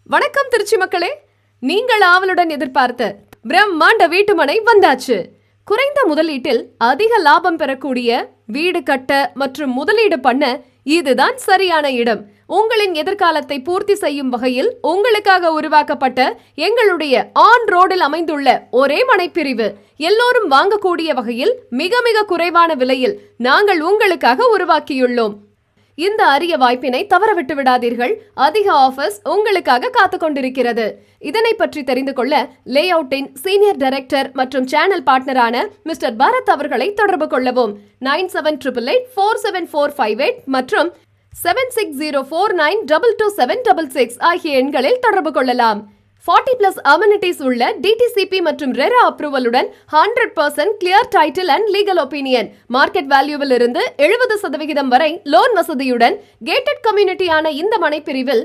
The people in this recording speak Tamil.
வணக்கம் திருச்சி மக்களே, நீங்கள் ஆவலுடன் எதிர்பார்த்த பிரம்மாண்ட வீட்டுமனை வந்தாச்சு. குறைந்த முதலீட்டில் அதிக லாபம் பெறக்கூடிய வீடு கட்ட மற்றும் முதலீடு பண்ண இதுதான் சரியான இடம். உங்களின் எதிர்காலத்தை பூர்த்தி செய்யும் வகையில் உங்களுக்காக உருவாக்கப்பட்ட எங்களுடைய ஆன் ரோடில் அமைந்துள்ள ஒரே மனைப்பிரிவு. எல்லோரும் வாங்கக்கூடிய வகையில் மிக மிக குறைவான விலையில் நாங்கள் உங்களுக்காக உருவாக்கியுள்ளோம். இந்த அரிய வாய்ப்பினை தவறவிட்டு விடாதீர்கள். அதிக ஆஃபர்ஸ் உங்களுக்காக காத்து கொண்டிருக்கிறது. இதனை பற்றி தெரிந்து கொள்ள லே அவுட்டின் சீனியர் டைரக்டர் மற்றும் சேனல் பார்ட்னரான மிஸ்டர் பாரத் அவர்களை தொடர்பு கொள்ளவும். 9788474458 மற்றும் 7604922766 ஆகிய எண்களில் தொடர்பு கொள்ளலாம். 40+ அமெனிட்டிஸ் உள்ள DTCP மற்றும் ரெரா அப்ரூவலுடன் 100% clear title and legal opinion. Market வேல்யூவில் இருந்து 70% வரை லோன் வசதியுடன் கேட்டட் கம்யூனிட்டியான இந்த மனைப்பிரிவில்